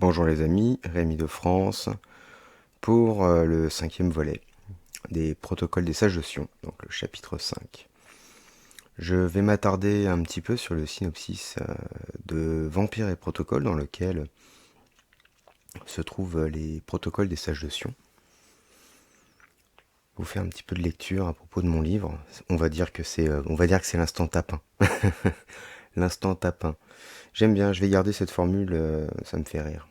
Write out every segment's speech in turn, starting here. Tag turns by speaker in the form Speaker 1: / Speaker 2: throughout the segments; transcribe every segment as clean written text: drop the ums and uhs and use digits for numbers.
Speaker 1: Bonjour les amis, Rémi de France pour le cinquième volet des protocoles des sages de Sion, donc le chapitre 5. Je vais m'attarder un petit peu sur le synopsis de Vampires et protocoles dans lequel se trouvent les protocoles des sages de Sion. Vous faire un petit peu de lecture à propos de mon livre. On va dire que c'est l'instant tapin. L'instant tapin. J'aime bien, je vais garder cette formule, ça me fait rire.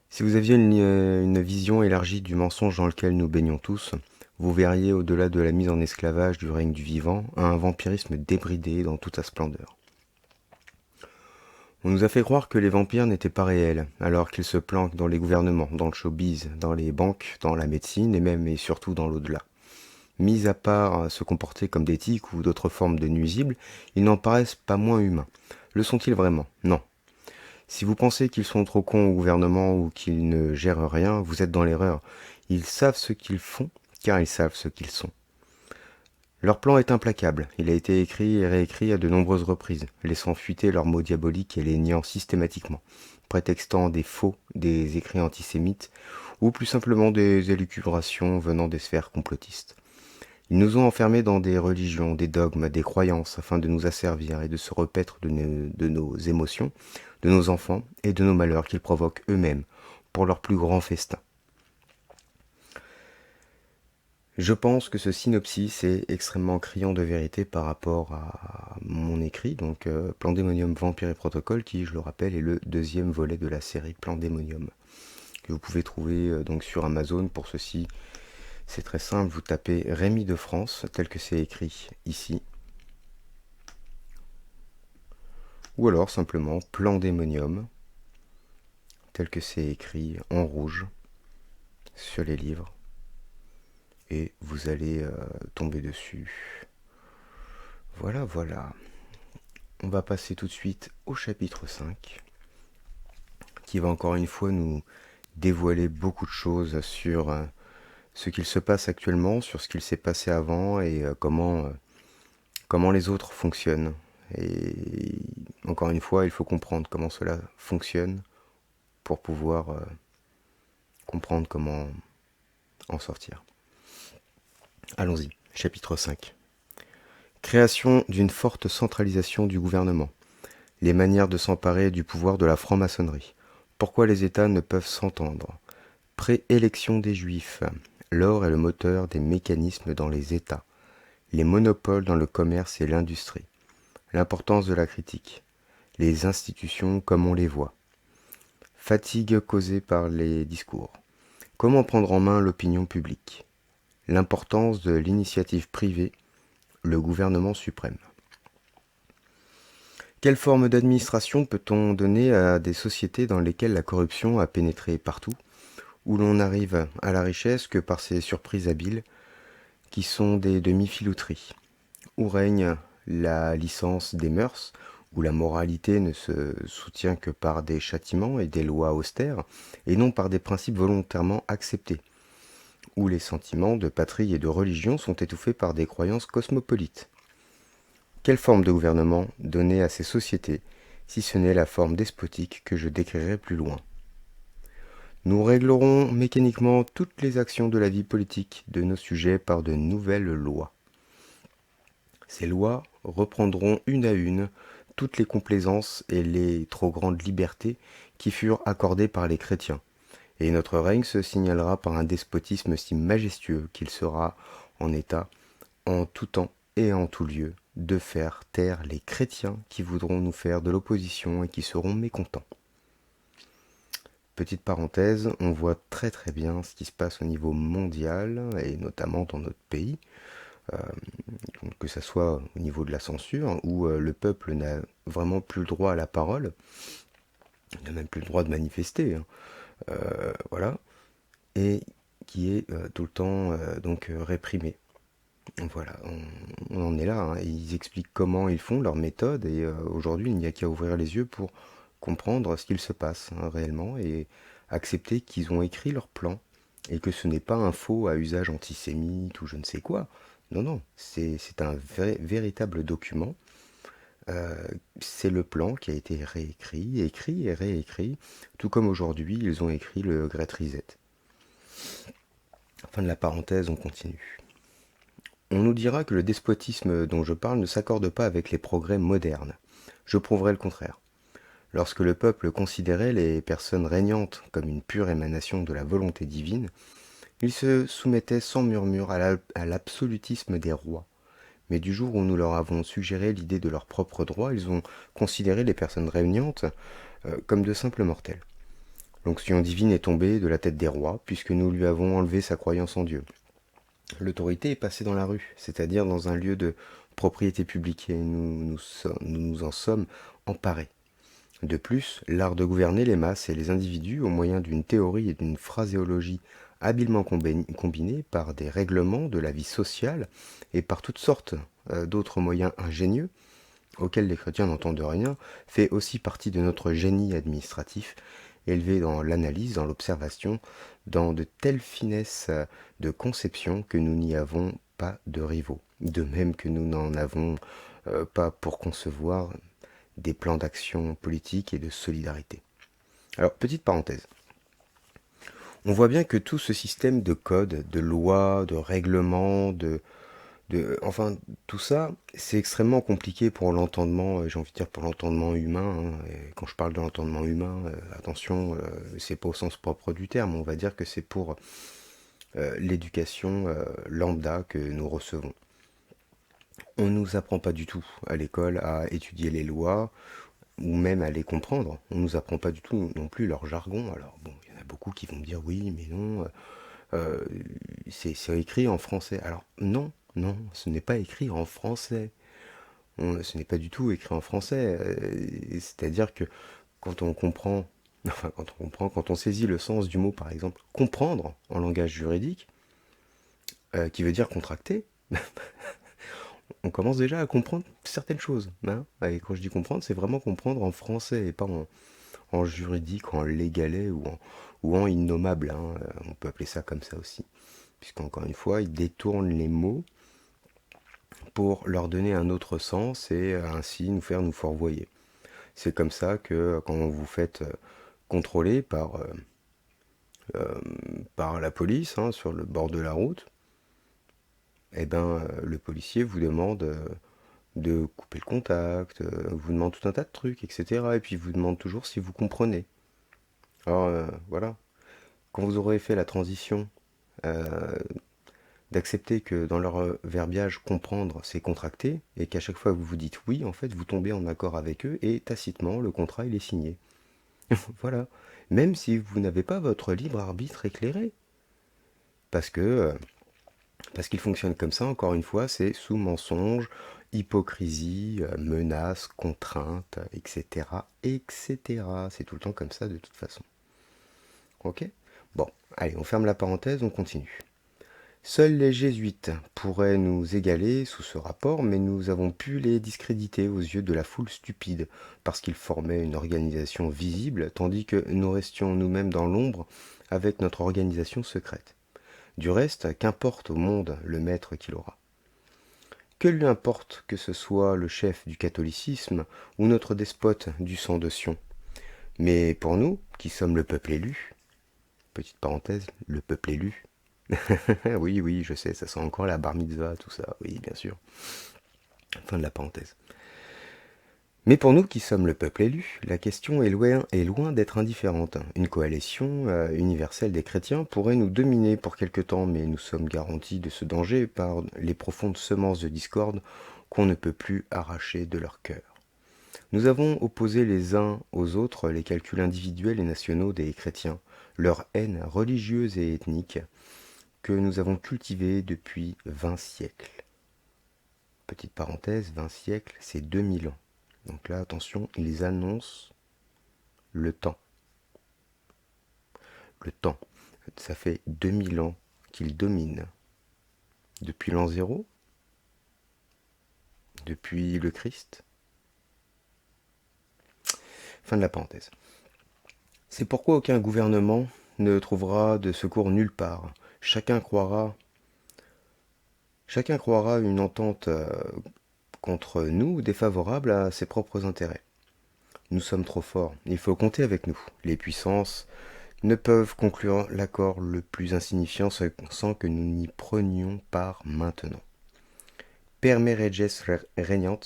Speaker 1: Si vous aviez une vision élargie du mensonge dans lequel nous baignons tous, vous verriez au-delà de la mise en esclavage du règne du vivant un vampirisme débridé dans toute sa splendeur. On nous a fait croire que les vampires n'étaient pas réels, alors qu'ils se planquent dans les gouvernements, dans le showbiz, dans les banques, dans la médecine et même et surtout dans l'au-delà. Mis à part se comporter comme des tiques ou d'autres formes de nuisibles, ils n'en paraissent pas moins humains. Le sont-ils vraiment? Non. Si vous pensez qu'ils sont trop cons au gouvernement ou qu'ils ne gèrent rien, vous êtes dans l'erreur. Ils savent ce qu'ils font, car ils savent ce qu'ils sont. Leur plan est implacable. Il a été écrit et réécrit à de nombreuses reprises, laissant fuiter leurs mots diaboliques et les niant systématiquement, prétextant des faux, des écrits antisémites, ou plus simplement des élucubrations venant des sphères complotistes. Ils nous ont enfermés dans des religions, des dogmes, des croyances, afin de nous asservir et de se repaître de nos émotions, de nos enfants et de nos malheurs qu'ils provoquent eux-mêmes, pour leur plus grand festin. Je pense que ce synopsis est extrêmement criant de vérité par rapport à mon écrit, donc Plandémonium, Vampire et Protocole, qui, je le rappelle, est le deuxième volet de la série Plandémonium, que vous pouvez trouver donc sur Amazon. Pour ceci, c'est très simple, vous tapez Rémi de France, tel que c'est écrit ici, ou alors simplement Plandémonium, tel que c'est écrit en rouge sur les livres, et vous allez tomber dessus. Voilà, voilà. On va passer tout de suite au chapitre 5, qui va encore une fois nous dévoiler beaucoup de choses sur ce qu'il se passe actuellement, sur ce qu'il s'est passé avant et comment les autres fonctionnent. Et encore une fois, il faut comprendre comment cela fonctionne pour pouvoir comprendre comment en sortir. Allons-y, chapitre 5. Création d'une forte centralisation du gouvernement. Les manières de s'emparer du pouvoir de la franc-maçonnerie. Pourquoi les États ne peuvent s'entendre. Préélection des Juifs. L'or est le moteur des mécanismes dans les États. Les monopoles dans le commerce et l'industrie. L'importance de la critique. Les institutions comme on les voit. Fatigue causée par les discours. Comment prendre en main l'opinion publique. L'importance de l'initiative privée. Le gouvernement suprême. Quelle forme d'administration peut-on donner à des sociétés dans lesquelles la corruption a pénétré partout, où l'on n'arrive à la richesse que par ces surprises habiles, qui sont des demi-filouteries, où règne la licence des mœurs, où la moralité ne se soutient que par des châtiments et des lois austères, et non par des principes volontairement acceptés, où les sentiments de patrie et de religion sont étouffés par des croyances cosmopolites. Quelle forme de gouvernement donner à ces sociétés, si ce n'est la forme despotique que je décrirai plus loin? Nous réglerons mécaniquement toutes les actions de la vie politique de nos sujets par de nouvelles lois. Ces lois reprendront une à une toutes les complaisances et les trop grandes libertés qui furent accordées par les chrétiens, et notre règne se signalera par un despotisme si majestueux qu'il sera en état, en tout temps et en tout lieu, de faire taire les chrétiens qui voudront nous faire de l'opposition et qui seront mécontents. Petite parenthèse, on voit très très bien ce qui se passe au niveau mondial, et notamment dans notre pays, euh, que ce soit au niveau de la censure, où le peuple n'a vraiment plus le droit à la parole, il n'a même plus le droit de manifester, hein. Voilà, et qui est tout le temps donc réprimé. Voilà, on en est là, hein. Ils expliquent comment ils font, leur méthode, et aujourd'hui il n'y a qu'à ouvrir les yeux pour comprendre ce qu'il se passe hein, réellement et accepter qu'ils ont écrit leur plan et que ce n'est pas un faux à usage antisémite ou je ne sais quoi. Non, non, c'est un véritable document Euh, c'est le plan qui a été réécrit, écrit et réécrit, tout comme aujourd'hui ils ont écrit le Great Reset. Fin de la parenthèse, on continue. On nous dira que le despotisme dont je parle ne s'accorde pas avec les progrès modernes. Je prouverai le contraire. Lorsque le peuple considérait les personnes régnantes comme une pure émanation de la volonté divine, il se soumettait sans murmure à l'absolutisme des rois. Mais du jour où nous leur avons suggéré l'idée de leurs propres droits, ils ont considéré les personnes régnantes comme de simples mortels. L'onction divine est tombée de la tête des rois, puisque nous lui avons enlevé sa croyance en Dieu. L'autorité est passée dans la rue, c'est-à-dire dans un lieu de propriété publique, et nous en sommes emparés. De plus, l'art de gouverner les masses et les individus au moyen d'une théorie et d'une phraséologie habilement combinées par des règlements de la vie sociale et par toutes sortes d'autres moyens ingénieux, auxquels les chrétiens n'entendent rien, fait aussi partie de notre génie administratif, élevé dans l'analyse, dans l'observation, dans de telles finesses de conception que nous n'y avons pas de rivaux, de même que nous n'en avons pas pour concevoir des plans d'action politique et de solidarité. Alors, petite parenthèse. On voit bien que tout ce système de codes, de lois, de règlements, enfin, tout ça, c'est extrêmement compliqué pour l'entendement, j'ai envie de dire pour l'entendement humain. Hein. Et quand je parle de l'entendement humain, attention, c'est pas au sens propre du terme, on va dire que c'est pour l'éducation lambda que nous recevons. On ne nous apprend pas du tout à l'école à étudier les lois, ou même à les comprendre. On nous apprend pas du tout non plus leur jargon. Alors bon, il y en a beaucoup qui vont me dire oui, mais non, euh, c'est écrit en français. Alors non, non, ce n'est pas écrit en français. Ce n'est pas du tout écrit en français. C'est-à-dire que quand on comprend, enfin quand on comprend, quand on saisit le sens du mot, par exemple, comprendre en langage juridique, qui veut dire contracter, on commence déjà à comprendre certaines choses. Hein. Et quand je dis comprendre, c'est vraiment comprendre en français et pas en juridique, en légalais ou en innommable. Hein. On peut appeler ça comme ça aussi. Puisqu'encore une fois, ils détournent les mots pour leur donner un autre sens et ainsi nous faire nous fourvoyer. C'est comme ça que quand vous vous faites contrôler par la police hein, sur le bord de la route, eh ben, le policier vous demande de couper le contact, vous demande tout un tas de trucs, etc. Et puis vous demande toujours si vous comprenez. Alors voilà, quand vous aurez fait la transition euh, d'accepter que dans leur verbiage comprendre c'est contracter et qu'à chaque fois que vous vous dites oui, en fait vous tombez en accord avec eux et tacitement le contrat il est signé. Voilà, même si vous n'avez pas votre libre arbitre éclairé, parce que parce qu'il fonctionne comme ça. Encore une fois, c'est sous mensonge, hypocrisie, menace, contrainte, etc., etc. C'est tout le temps comme ça de toute façon. Ok. Bon, allez, on ferme la parenthèse, on continue. Seuls les jésuites pourraient nous égaler sous ce rapport, mais nous avons pu les discréditer aux yeux de la foule stupide, parce qu'ils formaient une organisation visible, tandis que nous restions nous-mêmes dans l'ombre avec notre organisation secrète. Du reste, qu'importe au monde le maître qu'il aura. Que lui importe que ce soit le chef du catholicisme ou notre despote du sang de Sion. Mais pour nous, qui sommes le peuple élu, petite parenthèse, le peuple élu, oui, oui, je sais, ça sent encore la bar mitzvah, tout ça, oui, bien sûr. Fin de la parenthèse. Mais pour nous qui sommes le peuple élu, la question est loin d'être indifférente. Une coalition universelle des chrétiens pourrait nous dominer pour quelque temps, mais nous sommes garantis de ce danger par les profondes semences de discorde qu'on ne peut plus arracher de leur cœur. Nous avons opposé les uns aux autres les calculs individuels et nationaux des chrétiens, leur haine religieuse et ethnique, que nous avons cultivée depuis 20 siècles. Petite parenthèse, 20 siècles, c'est 2000 ans. Donc là, attention, ils annoncent le temps. Le temps. Ça fait 2000 ans qu'ils dominent. Depuis l'an zéro, depuis le Christ. Fin de la parenthèse. C'est pourquoi aucun gouvernement ne trouvera de secours nulle part. Chacun croira une entente contre nous ou défavorable à ses propres intérêts. Nous sommes trop forts, il faut compter avec nous. Les puissances ne peuvent conclure l'accord le plus insignifiant sans que nous n'y prenions part maintenant. Per me reges regnant,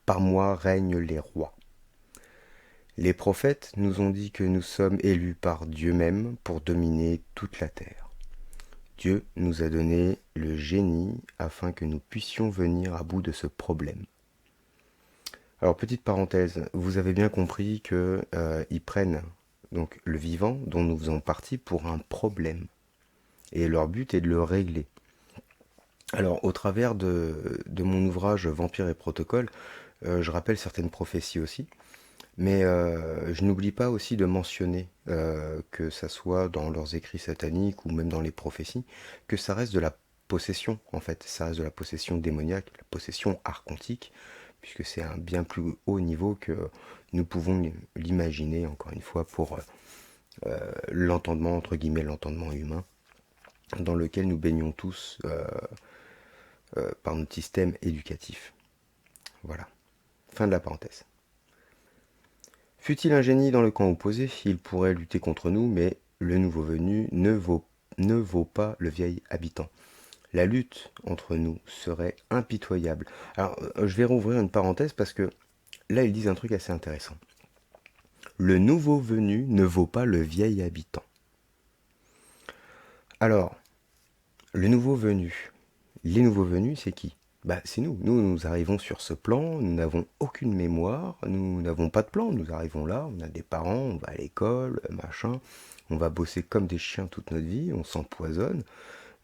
Speaker 1: par moi règnent les rois. Les prophètes nous ont dit que nous sommes élus par Dieu même pour dominer toute la terre. Dieu nous a donné le génie afin que nous puissions venir à bout de ce problème. Alors, petite parenthèse, vous avez bien compris qu'ils prennent donc le vivant dont nous faisons partie pour un problème. Et leur but est de le régler. Alors, au travers de mon ouvrage Vampire et Protocole, je rappelle certaines prophéties aussi. Mais je n'oublie pas aussi de mentionner, que ça soit dans leurs écrits sataniques ou même dans les prophéties, que ça reste de la possession, en fait. Ça reste de la possession démoniaque, la possession archontique, puisque c'est un bien plus haut niveau que nous pouvons l'imaginer, encore une fois, pour l'entendement, entre guillemets, l'entendement humain, dans lequel nous baignons tous par notre système éducatif. Voilà. Fin de la parenthèse. Fût-il un génie dans le camp opposé, il pourrait lutter contre nous, mais le nouveau venu ne vaut pas le vieil habitant. La lutte entre nous serait impitoyable. Alors, je vais rouvrir une parenthèse parce que là, ils disent un truc assez intéressant. Le nouveau venu ne vaut pas le vieil habitant. Alors, le nouveau venu, les nouveaux venus, c'est qui? C'est nous. Nous arrivons sur ce plan, nous n'avons aucune mémoire, nous n'avons pas de plan, nous arrivons là, on a des parents, on va à l'école, machin, on va bosser comme des chiens toute notre vie, on s'empoisonne,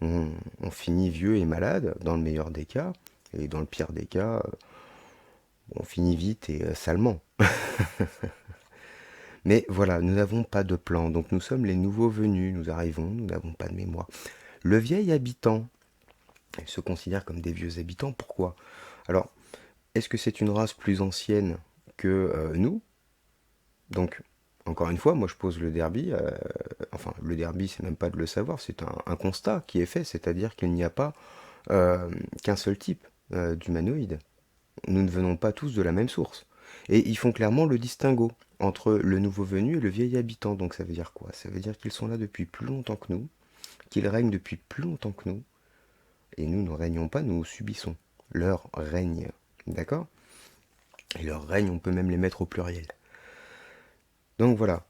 Speaker 1: on finit vieux et malade, dans le meilleur des cas, et dans le pire des cas, on finit vite et salement. Mais voilà, nous n'avons pas de plan, donc nous sommes les nouveaux venus, nous arrivons, nous n'avons pas de mémoire. Le vieil habitant, il se considère comme des vieux habitants, pourquoi? Alors, est-ce que c'est une race plus ancienne que nous? Donc, encore une fois, moi je pose le derby, enfin le derby c'est même pas de le savoir, c'est un constat qui est fait, c'est-à-dire qu'il n'y a pas qu'un seul type d'humanoïde. Nous ne venons pas tous de la même source. Et ils font clairement le distinguo entre le nouveau venu et le vieil habitant. Donc ça veut dire quoi? Ça veut dire qu'ils sont là depuis plus longtemps que nous, qu'ils règnent depuis plus longtemps que nous, et nous ne régnons pas, nous subissons leur règne. D'accord? Et leur règne, on peut même les mettre au pluriel. Donc voilà.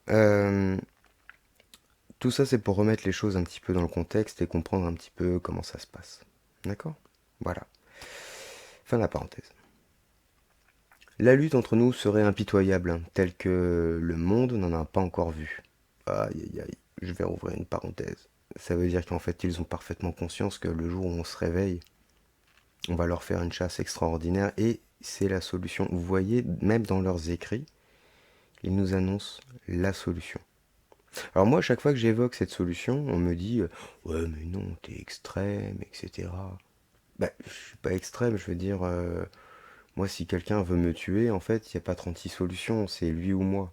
Speaker 1: Tout ça, c'est pour remettre les choses un petit peu dans le contexte et comprendre un petit peu comment ça se passe. D'accord? Voilà. Fin de la parenthèse. La lutte entre nous serait impitoyable, telle que le monde n'en a pas encore vu. Aïe aïe aïe, je vais rouvrir une parenthèse. Ça veut dire qu'en fait, ils ont parfaitement conscience que le jour où on se réveille, on va leur faire une chasse extraordinaire et c'est la solution. Vous voyez, même dans leurs écrits, ils nous annoncent la solution. Alors moi, à chaque fois que j'évoque cette solution, on me dit ouais, mais non, t'es extrême, etc. Je suis pas extrême, je veux dire, moi, si quelqu'un veut me tuer, en fait, il n'y a pas 36 solutions, c'est lui ou moi.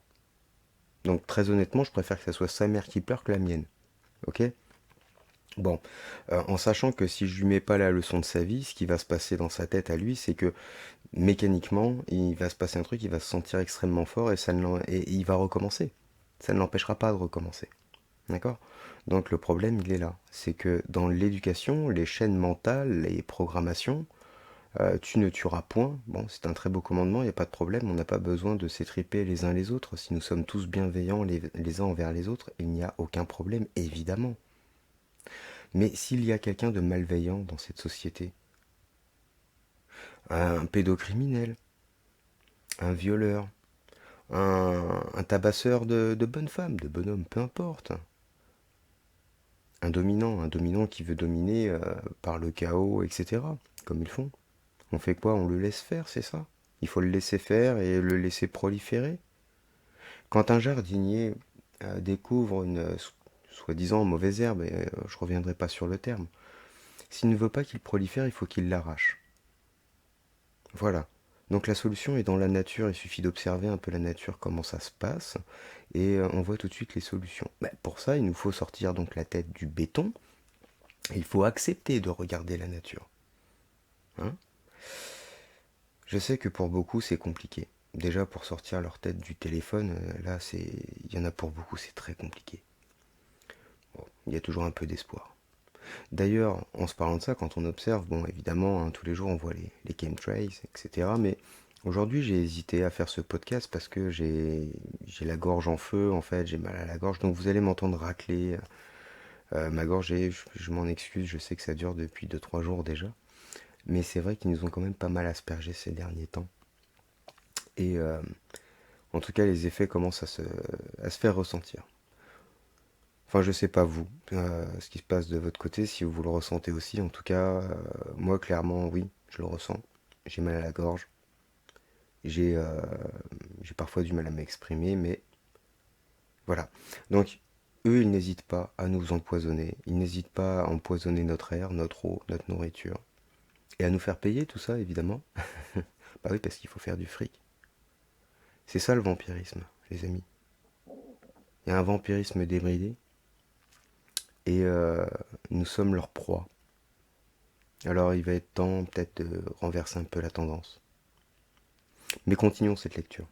Speaker 1: Donc très honnêtement, je préfère que ça soit sa mère qui pleure que la mienne. Ok? Bon, en sachant que si je lui mets pas la leçon de sa vie, ce qui va se passer dans sa tête à lui, c'est que mécaniquement, il va se passer un truc, il va se sentir extrêmement fort et il va recommencer. Ça ne l'empêchera pas de recommencer. D'accord? Donc le problème, il est là. C'est que dans l'éducation, les chaînes mentales, les programmations, tu ne tueras point. Bon, c'est un très beau commandement, il n'y a pas de problème, on n'a pas besoin de s'étriper les uns les autres. Si nous sommes tous bienveillants les uns envers les autres, il n'y a aucun problème, évidemment. Mais s'il y a quelqu'un de malveillant dans cette société, un pédocriminel, un violeur, un tabasseur de bonnes femmes, de bonhommes, peu importe, un dominant qui veut dominer par le chaos, etc., comme ils font. On fait quoi? On le laisse faire, c'est ça? Il faut le laisser faire et le laisser proliférer. Quand un jardinier découvre une soi-disant mauvaise herbe, et je ne reviendrai pas sur le terme, s'il ne veut pas qu'il prolifère, il faut qu'il l'arrache. Voilà. Donc la solution est dans la nature, il suffit d'observer un peu la nature, comment ça se passe, et on voit tout de suite les solutions. Pour ça, il nous faut sortir donc la tête du béton, et il faut accepter de regarder la nature. Hein? Je sais que pour beaucoup c'est compliqué. Déjà pour sortir leur tête du téléphone, là il y en a pour beaucoup, c'est très compliqué. Bon, il y a toujours un peu d'espoir. D'ailleurs, en se parlant de ça, quand on observe, bon évidemment, hein, tous les jours on voit les chemtrails, etc. Mais aujourd'hui j'ai hésité à faire ce podcast parce que j'ai la gorge en feu, en fait, j'ai mal à la gorge, donc vous allez m'entendre racler. Ma gorge, je m'en excuse, je sais que ça dure depuis 2 3 jours déjà. Mais c'est vrai qu'ils nous ont quand même pas mal aspergé ces derniers temps. Et en tout cas, les effets commencent à se faire ressentir. Enfin, je sais pas vous, ce qui se passe de votre côté, si vous le ressentez aussi. En tout cas, moi, clairement, oui, je le ressens. J'ai mal à la gorge. J'ai euh, j'ai parfois du mal à m'exprimer, mais voilà. Donc, eux, ils n'hésitent pas à nous empoisonner. Ils n'hésitent pas à empoisonner notre air, notre eau, notre nourriture. Et à nous faire payer tout ça, évidemment. Bah oui, parce qu'il faut faire du fric. C'est ça le vampirisme, les amis. Il y a un vampirisme débridé et nous sommes leur proie. Alors il va être temps peut-être de renverser un peu la tendance. Mais continuons cette lecture.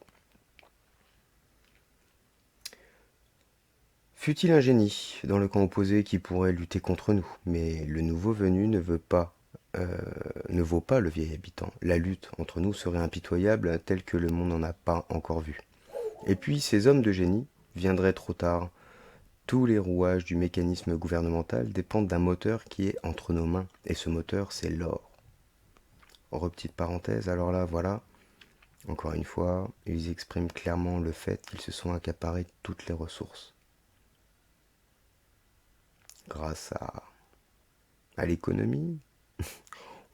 Speaker 1: Fût-il un génie dans le camp opposé qui pourrait lutter contre nous, mais le nouveau venu ne vaut pas le vieil habitant. La lutte entre nous serait impitoyable telle que le monde n'en a pas encore vu. Et puis ces hommes de génie viendraient trop tard. Tous les rouages du mécanisme gouvernemental dépendent d'un moteur qui est entre nos mains. Et ce moteur, c'est l'or. Petite parenthèse, alors là, voilà, encore une fois, ils expriment clairement le fait qu'ils se sont accaparés toutes les ressources. Grâce à l'économie,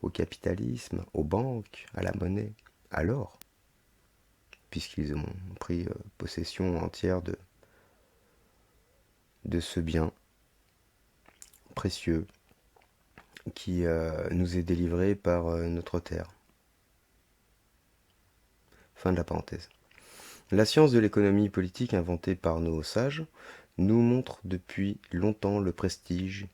Speaker 1: au capitalisme, aux banques, à la monnaie, à l'or, puisqu'ils ont pris possession entière de ce bien précieux qui nous est délivré par notre terre. Fin de la parenthèse. La science de l'économie politique inventée par nos sages nous montre depuis longtemps le prestige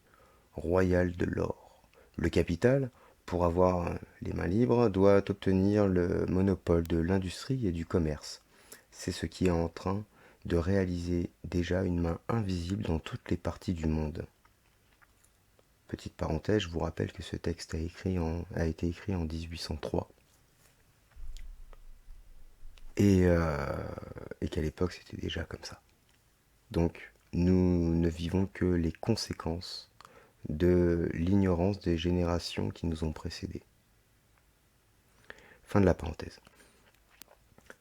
Speaker 1: royal de l'or. Le capital, pour avoir les mains libres, doit obtenir le monopole de l'industrie et du commerce. C'est ce qui est en train de réaliser déjà une main invisible dans toutes les parties du monde. Petite parenthèse, je vous rappelle que ce texte a été écrit en 1803. Et, et qu'à l'époque c'était déjà comme ça. Donc nous ne vivons que les conséquences de l'ignorance des générations qui nous ont précédés. Fin de la parenthèse.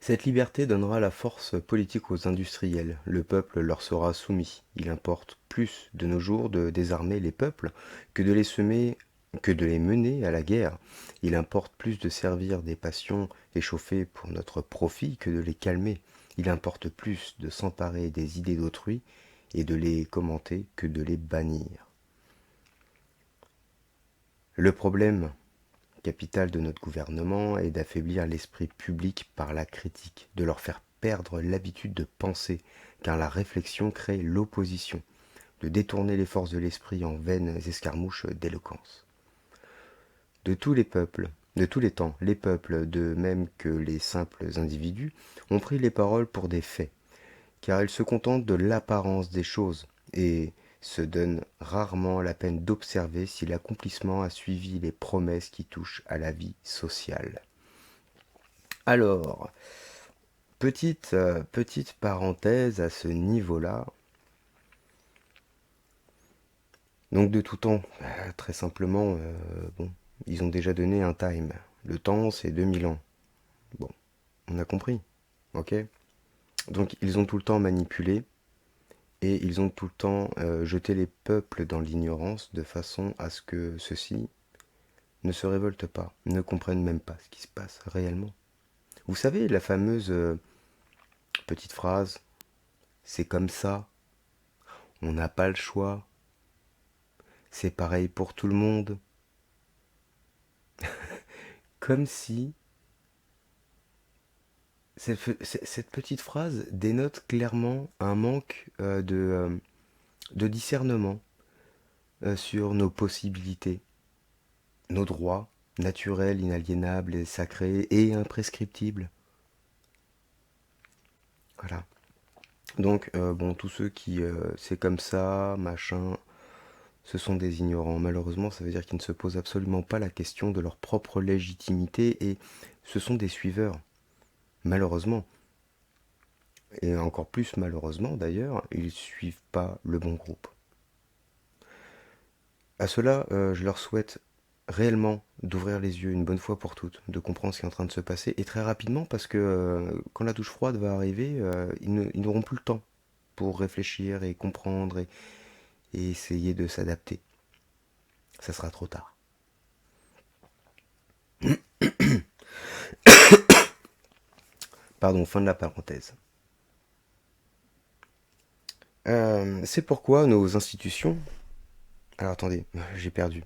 Speaker 1: Cette liberté donnera la force politique aux industriels. Le peuple leur sera soumis. Il importe plus de nos jours de désarmer les peuples que que de les mener à la guerre. Il importe plus de servir des passions échauffées pour notre profit que de les calmer. Il importe plus de s'emparer des idées d'autrui et de les commenter que de les bannir. Le problème capital de notre gouvernement est d'affaiblir l'esprit public par la critique, de leur faire perdre l'habitude de penser, car la réflexion crée l'opposition, de détourner les forces de l'esprit en vaines escarmouches d'éloquence. De tous les peuples, de tous les temps, les peuples, de même que les simples individus, ont pris les paroles pour des faits, car ils se contentent de l'apparence des choses, et se donnent rarement la peine d'observer si l'accomplissement a suivi les promesses qui touchent à la vie sociale. Alors, petite parenthèse à ce niveau-là. Donc de tout temps, très simplement, bon, ils ont déjà donné un time. Le temps, c'est 2000 ans. Bon, on a compris, ok? Donc ils ont tout le temps manipulé et ils ont tout le temps jeté les peuples dans l'ignorance de façon à ce que ceux-ci ne se révoltent pas, ne comprennent même pas ce qui se passe réellement. Vous savez, la fameuse petite phrase, c'est comme ça, on n'a pas le choix, c'est pareil pour tout le monde. Comme si cette petite phrase dénote clairement un manque de discernement sur nos possibilités, nos droits naturel, inaliénable et sacré et imprescriptible. Voilà. Donc, bon, tous ceux qui, c'est comme ça, machin, ce sont des ignorants. Malheureusement, ça veut dire qu'ils ne se posent absolument pas la question de leur propre légitimité et ce sont des suiveurs. Malheureusement. Et encore plus malheureusement d'ailleurs, ils ne suivent pas le bon groupe. À cela, je leur souhaite réellement d'ouvrir les yeux une bonne fois pour toutes, de comprendre ce qui est en train de se passer, et très rapidement parce que quand la douche froide va arriver, ils n'auront plus le temps pour réfléchir et comprendre et essayer de s'adapter. Ça sera trop tard. Pardon, fin de la parenthèse. C'est pourquoi nos institutions... Alors attendez, j'ai perdu.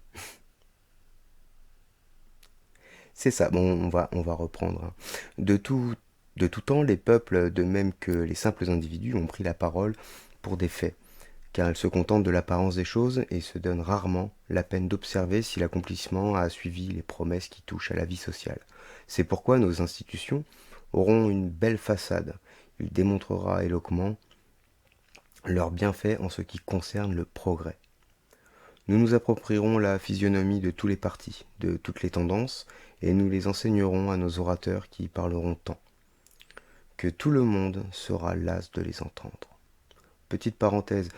Speaker 1: C'est ça, bon, on va reprendre, hein. De tout temps, les peuples, de même que les simples individus, ont pris la parole pour des faits, car ils se contentent de l'apparence des choses et se donnent rarement la peine d'observer si l'accomplissement a suivi les promesses qui touchent à la vie sociale. C'est pourquoi nos institutions auront une belle façade. Il démontrera éloquemment leurs bienfaits en ce qui concerne le progrès. Nous nous approprierons la physionomie de tous les partis, de toutes les tendances, et nous les enseignerons à nos orateurs qui parleront tant, que tout le monde sera las de les entendre. Petite parenthèse,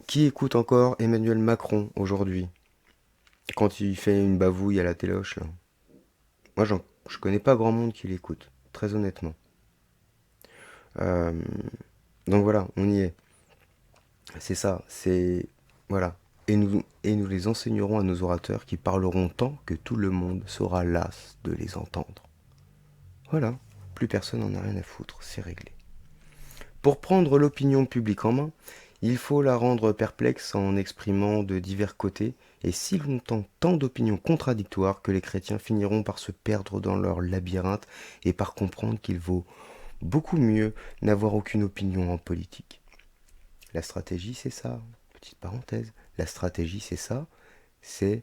Speaker 1: qui écoute encore Emmanuel Macron aujourd'hui, quand il fait une bavouille à la téloche là? Moi, je connais pas grand monde qui l'écoute, très honnêtement. Euh, donc voilà, on y est. C'est ça, c'est... Voilà. Et nous les enseignerons à nos orateurs qui parleront tant que tout le monde sera las de les entendre. Voilà, plus personne n'en a rien à foutre, c'est réglé. Pour prendre l'opinion publique en main, il faut la rendre perplexe en exprimant de divers côtés et si longtemps tant d'opinions contradictoires que les chrétiens finiront par se perdre dans leur labyrinthe et par comprendre qu'il vaut beaucoup mieux n'avoir aucune opinion en politique. La stratégie, c'est ça. Petite parenthèse. La stratégie, c'est ça. C'est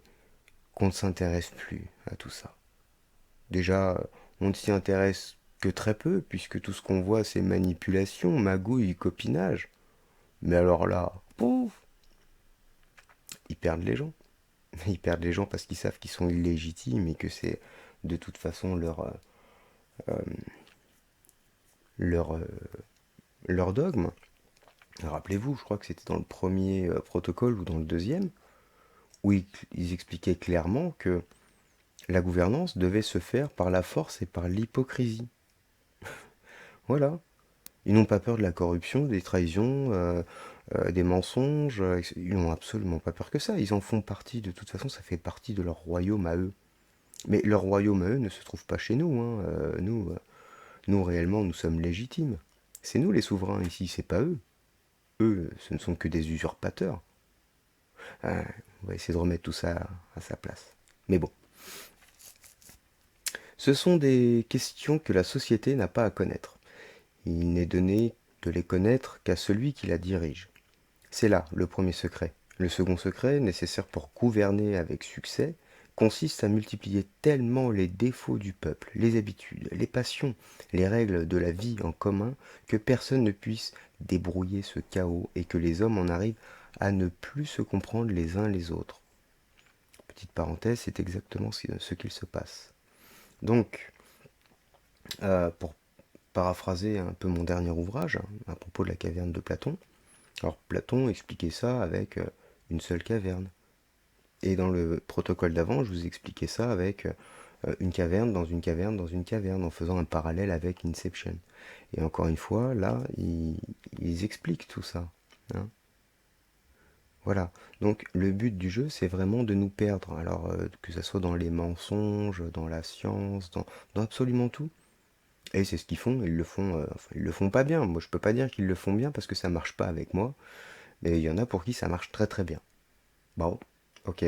Speaker 1: qu'on ne s'intéresse plus à tout ça. Déjà, on ne s'y intéresse que très peu, puisque tout ce qu'on voit, c'est manipulation, magouille, copinage. Mais alors là, pouf, ils perdent les gens. Ils perdent les gens parce qu'ils savent qu'ils sont illégitimes et que c'est de toute façon leur, leur dogme. Rappelez-vous, je crois que c'était dans le premier protocole ou dans le deuxième, où ils expliquaient clairement que la gouvernance devait se faire par la force et par l'hypocrisie. Voilà. Ils n'ont pas peur de la corruption, des trahisons, des mensonges. Ils n'ont absolument pas peur que ça. Ils en font partie. De toute façon, ça fait partie de leur royaume à eux. Mais leur royaume à eux ne se trouve pas chez nous, hein. Nous, réellement, nous sommes légitimes. C'est nous les souverains ici, c'est pas eux. Eux, ce ne sont que des usurpateurs. On va essayer de remettre tout ça à sa place. Mais bon. Ce sont des questions que la société n'a pas à connaître. Il n'est donné de les connaître qu'à celui qui la dirige. C'est là le premier secret. Le second secret, nécessaire pour gouverner avec succès, consiste à multiplier tellement les défauts du peuple, les habitudes, les passions, les règles de la vie en commun, que personne ne puisse débrouiller ce chaos et que les hommes en arrivent à ne plus se comprendre les uns les autres. Petite parenthèse, c'est exactement ce qu'il se passe. Donc, pour paraphraser un peu mon dernier ouvrage, à propos de la caverne de Platon, alors Platon expliquait ça avec une seule caverne. Et dans le protocole d'avant, je vous expliquais ça avec une caverne dans une caverne dans une caverne, en faisant un parallèle avec Inception. Et encore une fois, là, ils expliquent tout ça, hein. Voilà. Donc le but du jeu, c'est vraiment de nous perdre. Alors que ce soit dans les mensonges, dans la science, dans absolument tout. Et c'est ce qu'ils font. Ils le font, enfin, ils le font pas bien. Moi, je peux pas dire qu'ils le font bien parce que ça marche pas avec moi. Mais il y en a pour qui ça marche très très bien. Bon, ok.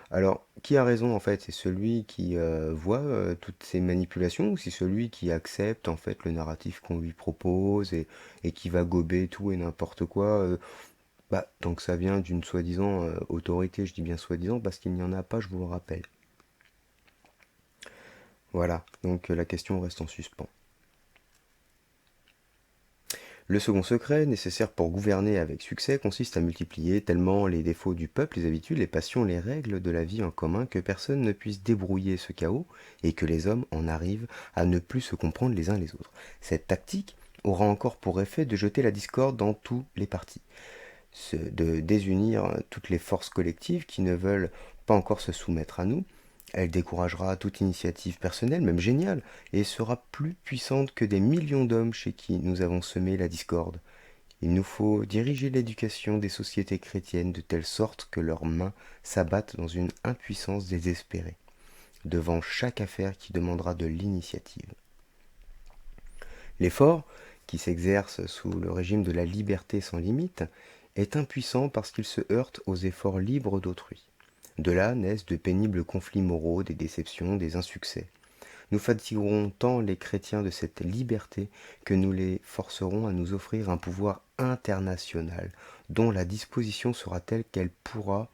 Speaker 1: Alors, qui a raison en fait? C'est celui qui voit toutes ces manipulations ou c'est celui qui accepte en fait le narratif qu'on lui propose et qui va gober tout et n'importe quoi bah, tant que ça vient d'une soi-disant autorité, je dis bien soi-disant parce qu'il n'y en a pas, je vous le rappelle. Voilà, donc la question reste en suspens. Le second secret, nécessaire pour gouverner avec succès, consiste à multiplier tellement les défauts du peuple, les habitudes, les passions, les règles de la vie en commun, que personne ne puisse débrouiller ce chaos, et que les hommes en arrivent à ne plus se comprendre les uns les autres. Cette tactique aura encore pour effet de jeter la discorde dans tous les partis, de désunir toutes les forces collectives qui ne veulent pas encore se soumettre à nous. Elle découragera toute initiative personnelle, même géniale, et sera plus puissante que des millions d'hommes chez qui nous avons semé la discorde. Il nous faut diriger l'éducation des sociétés chrétiennes de telle sorte que leurs mains s'abattent dans une impuissance désespérée, devant chaque affaire qui demandera de l'initiative. L'effort, qui s'exerce sous le régime de la liberté sans limite, est impuissant parce qu'il se heurte aux efforts libres d'autrui. De là naissent de pénibles conflits moraux, des déceptions, des insuccès. Nous fatiguerons tant les chrétiens de cette liberté que nous les forcerons à nous offrir un pouvoir international dont la disposition sera telle qu'elle pourra,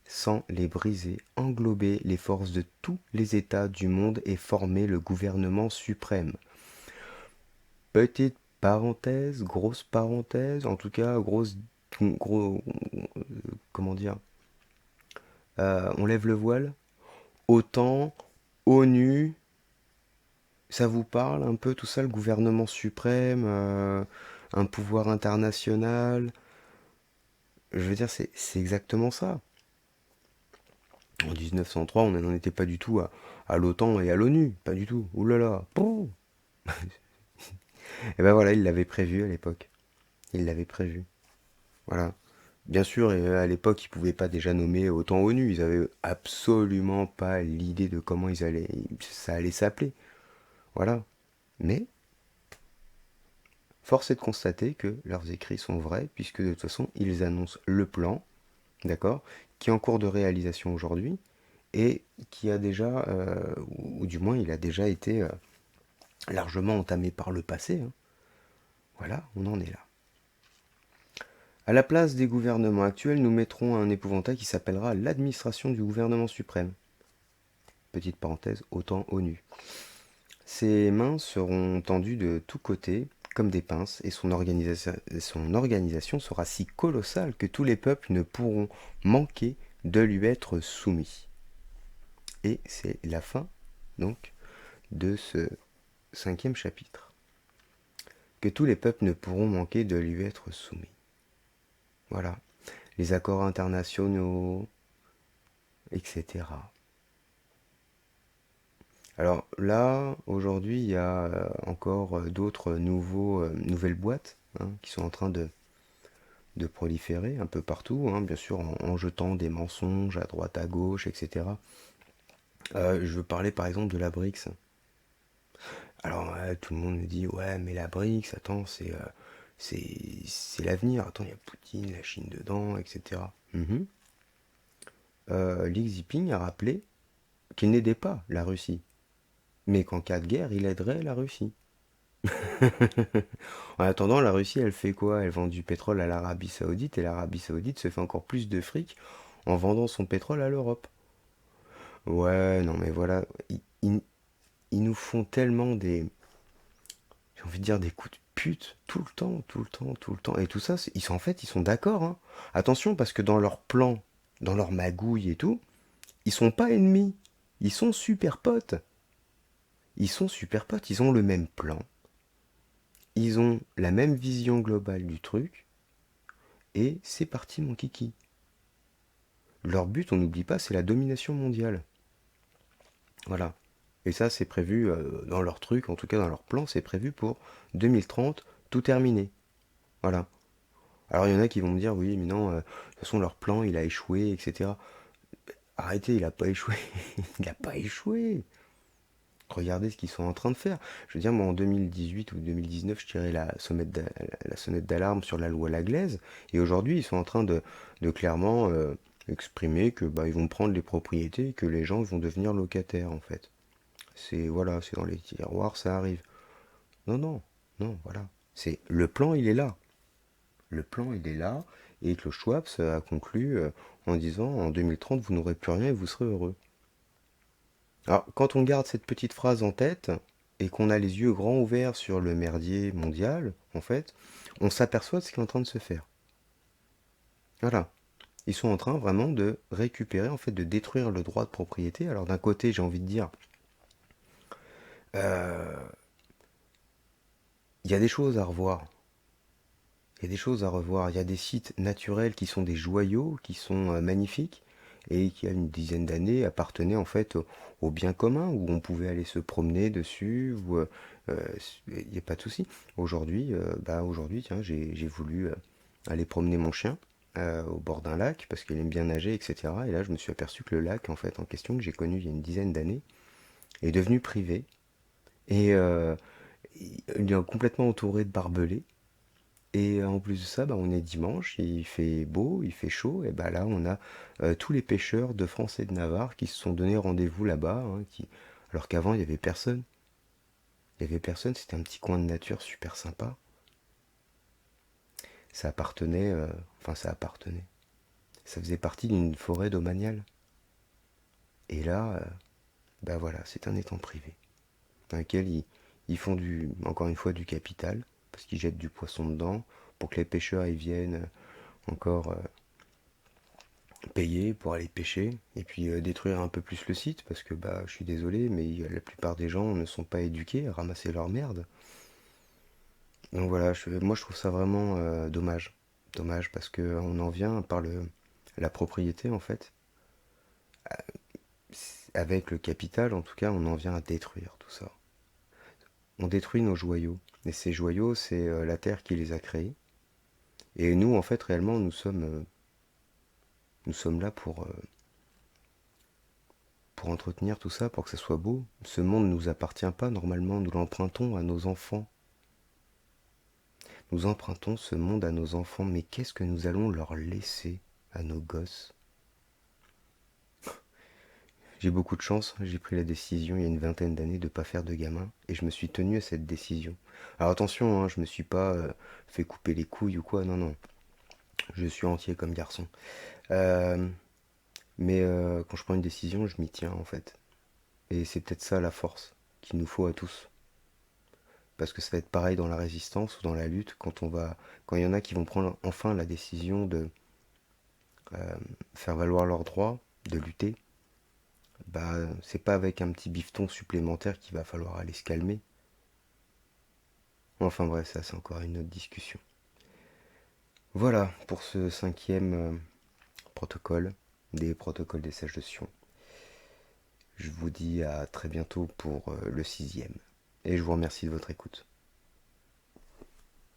Speaker 1: sans les briser, englober les forces de tous les États du monde et former le gouvernement suprême. Petite parenthèse, grosse parenthèse, en tout cas, gros, comment dire, on lève le voile. OTAN, ONU, ça vous parle un peu tout ça, le gouvernement suprême, un pouvoir international. Je veux dire, c'est exactement ça. En 1903, on n'en était pas du tout à l'OTAN et à l'ONU, pas du tout. Ouh là là, pouh. Et ben voilà, il l'avait prévu à l'époque. Il l'avait prévu. Voilà. Bien sûr, à l'époque, ils ne pouvaient pas déjà nommer autant ONU. Ils avaient absolument pas l'idée de comment ça allait s'appeler. Voilà. Mais force est de constater que leurs écrits sont vrais, puisque de toute façon, ils annoncent le plan, d'accord, qui est en cours de réalisation aujourd'hui, et qui a déjà, ou du moins il a déjà été largement entamé par le passé, hein. Voilà, on en est là. À la place des gouvernements actuels, nous mettrons un épouvantail qui s'appellera l'administration du gouvernement suprême. Petite parenthèse, OTAN, ONU. Ses mains seront tendues de tous côtés comme des pinces et son organisation sera si colossale que tous les peuples ne pourront manquer de lui être soumis. Et c'est la fin donc de ce 5e chapitre. Que tous les peuples ne pourront manquer de lui être soumis. Voilà. Les accords internationaux, etc. Alors là, aujourd'hui, il y a encore d'autres nouvelles boîtes, hein, qui sont en train de proliférer un peu partout, hein, bien sûr en jetant des mensonges à droite, à gauche, etc. Je veux parler par exemple de la BRICS. Alors tout le monde me dit, ouais, mais la BRICS, attends, c'est l'avenir. Attends, il y a Poutine, la Chine dedans, etc. Xi Jinping a rappelé qu'il n'aidait pas la Russie, mais qu'en cas de guerre, il aiderait la Russie. En attendant, la Russie, elle fait quoi? Elle vend du pétrole à l'Arabie Saoudite et l'Arabie Saoudite se fait encore plus de fric en vendant son pétrole à l'Europe. Ouais, non mais voilà, ils nous font tellement j'ai envie de dire des coups de pute tout le temps, tout le temps, tout le temps. Et tout ça, en fait, ils sont d'accord, hein. Attention, parce que dans leur plan, dans leur magouille et tout, ils sont pas ennemis. Ils sont super potes. Ils sont super potes, ils ont le même plan. Ils ont la même vision globale du truc. Et c'est parti, mon kiki. Leur but, on n'oublie pas, c'est la domination mondiale. Voilà. Et ça, c'est prévu dans leur truc, en tout cas dans leur plan, c'est prévu pour 2030, tout terminé. Voilà. Alors il y en a qui vont me dire, oui, mais non, de toute façon, leur plan, il a échoué, etc. Arrêtez, il n'a pas échoué. Il n'a pas échoué. Regardez ce qu'ils sont en train de faire. Je veux dire, moi, en 2018 ou 2019, je tirais la sonnette d'alarme sur la loi Laglaise. Et aujourd'hui, ils sont en train de clairement exprimer que bah, ils vont prendre les propriétés et que les gens vont devenir locataires, en fait. Voilà, c'est dans les tiroirs, ça arrive. Non, non, non, voilà. C'est le plan, il est là. Le plan, il est là. Et Klaus Schwab a conclu en disant, en 2030, vous n'aurez plus rien et vous serez heureux. Alors, quand on garde cette petite phrase en tête et qu'on a les yeux grands ouverts sur le merdier mondial, en fait, on s'aperçoit de ce qui est en train de se faire. Voilà. Ils sont en train vraiment de récupérer, en fait, de détruire le droit de propriété. Alors, d'un côté, j'ai envie de dire, euh, il y a des choses à revoir. Il y a des choses à revoir. Il y a des sites naturels qui sont des joyaux, qui sont magnifiques, et qui, il y a une dizaine d'années, appartenaient en fait au bien commun, où on pouvait aller se promener dessus, où euh, il n'y a pas de souci. Aujourd'hui, tiens, j'ai voulu aller promener mon chien au bord d'un lac, parce qu'il aime bien nager, etc. Et là, je me suis aperçu que le lac, en fait, en question, que j'ai connu il y a une dizaine d'années, est devenu privé. Et il est complètement entouré de barbelés. Et en plus de ça, bah, on est dimanche, il fait beau, il fait chaud, et bah là on a tous les pêcheurs de France et de Navarre qui se sont donné rendez-vous là-bas, hein, alors qu'avant il n'y avait personne. Il n'y avait personne, c'était un petit coin de nature super sympa. Ça appartenait, enfin ça appartenait. Ça faisait partie d'une forêt domaniale. Et là, bah voilà, c'est un étang privé, dans lequel ils font encore une fois du capital, parce qu'ils jettent du poisson dedans, pour que les pêcheurs y viennent encore payer pour aller pêcher et puis détruire un peu plus le site parce que bah je suis désolé mais la plupart des gens ne sont pas éduqués à ramasser leur merde. Donc voilà, moi je trouve ça vraiment dommage. Dommage parce que on en vient par la propriété en fait. Avec le capital en tout cas, on en vient à détruire tout ça. On détruit nos joyaux. Et ces joyaux, c'est la terre qui les a créés. Et nous, en fait, réellement, nous sommes là pour entretenir tout ça, pour que ça soit beau. Ce monde ne nous appartient pas normalement, nous l'empruntons à nos enfants. Nous empruntons ce monde à nos enfants, mais qu'est-ce que nous allons leur laisser à nos gosses? J'ai beaucoup de chance, j'ai pris la décision il y a une vingtaine d'années de ne pas faire de gamin, et je me suis tenu à cette décision. Alors attention, hein, je me suis pas fait couper les couilles ou quoi, non, non, je suis entier comme garçon. Euh, mais quand je prends une décision, je m'y tiens en fait. Et c'est peut-être ça la force qu'il nous faut à tous. Parce que ça va être pareil dans la résistance ou dans la lutte quand il y en a qui vont prendre enfin la décision de faire valoir leurs droits, de lutter, bah c'est pas avec un petit bifton supplémentaire qu'il va falloir aller se calmer. Enfin bref, ça c'est encore une autre discussion. Voilà pour ce cinquième protocole, des protocoles des sages de Sion. Je vous dis à très bientôt pour le sixième. Et je vous remercie de votre écoute.